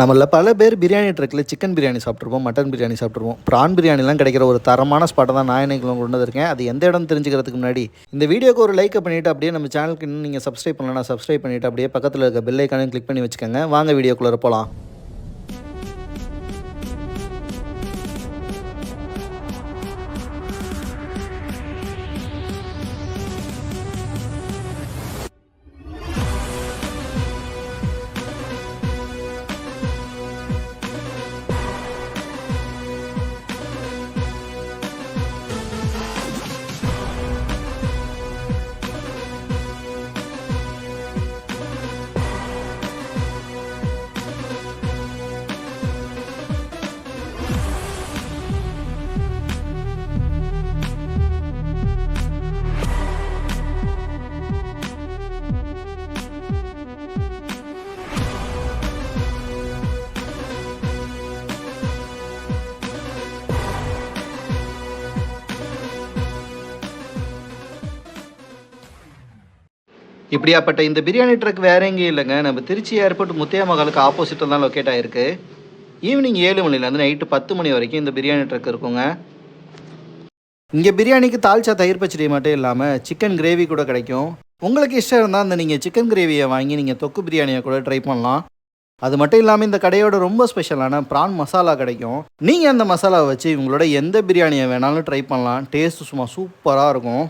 நம்மள பல பேர் பிரியாணி ட்ரக்கில் சிக்கன் பிரியாணி சாப்பிட்ருப்போம், மட்டன் பிரியாணி சாப்பிட்ருப்போம். ப்ரான் பிரியாணிலாம் கிடைக்கிற ஒரு தரமான ஸ்பாட்டை தான் நான் இன்னைக்கு கொண்டு வந்திருக்கேன். அது எந்த இடம் தெரிஞ்சுக்கிறதுக்கு முன்னாடி இந்த வீடியோக்கு ஒரு லைக்கை பண்ணிவிட்டு அப்படியே நம்ம சேனலுக்கு இன்னும் நீங்கள் சப்ஸ்கிரைப் பண்ணலாம், சப்ஸ்கிரைப் பண்ணிவிட்டு அப்படியே பக்கத்தில் இருக்க பெல் ஐக்கானையும் கிளிக் பண்ணி வச்சுக்கோங்க. வாங்க வீடியோக்குள்ளே போகலாம். இப்படியாப்பட்ட இந்த பிரியாணி ட்ரக் வேற எங்கேயும் இல்லைங்க, நம்ம திருச்சி ஏர்போர்ட் முத்தையா மகாலுக்கு ஆப்போசிட்டில் தான் லொக்கேட் ஆகிருக்கு. ஈவினிங் 7 மணிலேருந்து நைட்டு 10 மணி வரைக்கும் இந்த பிரியாணி ட்ரக் இருக்குங்க. இங்கே பிரியாணிக்கு தால்ச்சா தயிர் பச்சடி மட்டும் இல்லாமல் சிக்கன் கிரேவி கூட கிடைக்கும். உங்களுக்கு இஷ்டம் இருந்தால் அந்த நீங்கள் சிக்கன் கிரேவியை வாங்கி நீங்கள் தொக்கு பிரியாணியை கூட ட்ரை பண்ணலாம். அது மட்டும் இல்லாமல் இந்த கடையோட ரொம்ப ஸ்பெஷலான ப்ரான் மசாலா கிடைக்கும். நீங்கள் அந்த மசாலாவை வச்சு இவங்களோட எந்த பிரியாணியை வேணாலும் ட்ரை பண்ணலாம். டேஸ்ட்டு சும்மா சூப்பராக இருக்கும்.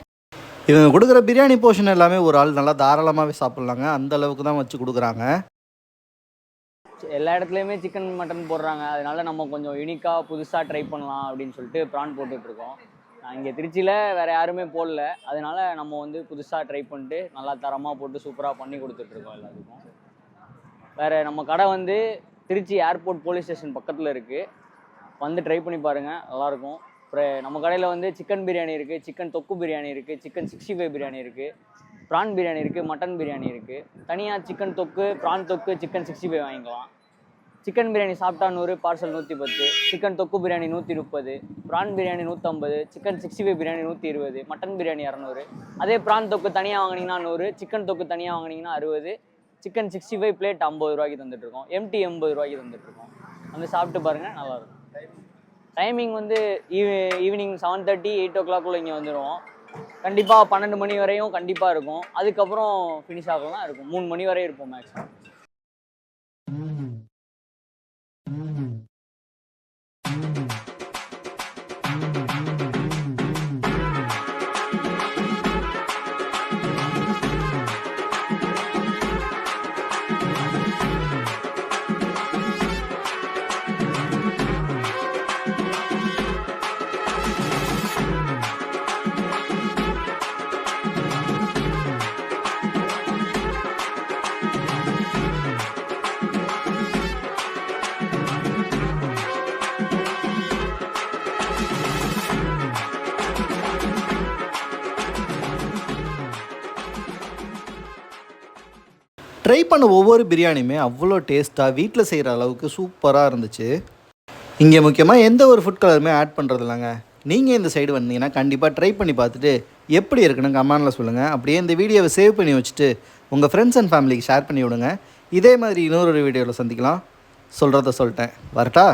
இவங்க கொடுக்குற பிரியாணி போர்ஷன் எல்லாமே ஒரு ஆள் நல்லா தாராளமாகவே சாப்பிட்லாங்க, அந்த அளவுக்கு தான் வச்சு கொடுக்குறாங்க. எல்லா இடத்துலையுமே சிக்கன் மட்டன் போடுறாங்க, அதனால நம்ம கொஞ்சம் யூனிக்காக புதுசாக ட்ரை பண்ணலாம் அப்படின்னு சொல்லிட்டு ப்ரான் போட்டுட்ருக்கோம். இங்கே திருச்சியில் வேறு யாருமே போடல, அதனால நம்ம வந்து புதுசாக ட்ரை பண்ணிட்டு நல்லா தரமாக போட்டு சூப்பராக பண்ணி கொடுத்துட்ருக்கோம் எல்லாத்துக்கும். வேறு நம்ம கடை வந்து திருச்சி ஏர்போர்ட் போலீஸ் ஸ்டேஷன் பக்கத்தில் இருக்குது, வந்து ட்ரை பண்ணி பாருங்கள், நல்லாயிருக்கும். அப்புறம் நம்ம கடையில் வந்து சிக்கன் பிரியாணி இருக்குது, சிக்கன் தொக்கு பிரியாணி இருக்குது, சிக்கன் 65 பிரியாணி இருக்குது, ப்ரான் பிரியாணி இருக்குது, மட்டன் பிரியாணி இருக்குது. தனியாக சிக்கன் தொக்கு, ப்ரான் தொக்கு, சிக்கன் 65 வாங்கிக்கலாம். சிக்கன் பிரியாணி சாப்பிட்டா 100, பார்சல் 110, சிக்கன் தொக்கு biryani 130, prawn biryani 150, chicken 65 biryani 120, mutton biryani 200. அதே ப்ரான் தொக்கு தனியாக வாங்கினீங்கன்னா 100, சிக்கன் தொக்கு தனியாக வாங்கினீங்கன்னா 60, சிக்கன் 65 பிளேட் 50 ரூபாய்க்கு தந்துட்டுருக்கோம், எம்டி 80 ரூபாய்க்கு தந்துட்டுருக்கோம். வந்து சாப்பிட்டு பாருங்கள், நல்லாயிருக்கும். டைமிங் வந்து ஈவினிங் 7:30, 8 o'clock இங்கே வந்துடுவோம். கண்டிப்பாக 12 மணி வரையும் கண்டிப்பாக இருக்கும். அதுக்கப்புறம் ஃபினிஷ் ஆகலாம் இருக்கும். 3 மணி வரையும் இருப்போம் மேக்ஸிமம். ட்ரை பண்ண ஒவ்வொரு பிரியாணியுமே அவ்வளோ டேஸ்ட்டாக வீட்டில் செய்கிற அளவுக்கு சூப்பராக இருந்துச்சு. இங்கே முக்கியமாக எந்த ஒரு ஃபுட் கலருமே ஆட் பண்ணுறது இல்லைங்க. நீங்கள் இந்த சைடு வந்தீங்கன்னா கண்டிப்பாக ட்ரை பண்ணி பார்த்துட்டு எப்படி இருக்குன்னு கமெண்டில் சொல்லுங்கள். அப்படியே இந்த வீடியோவை சேவ் பண்ணி வச்சுட்டு உங்கள் ஃப்ரெண்ட்ஸ் அண்ட் ஃபேமிலிக்கு ஷேர் பண்ணி விடுங்க. இதே மாதிரி இன்னொரு வீடியோவில் சந்திக்கலாம். சொல்கிறத சொல்லிட்டேன், வரட்டா?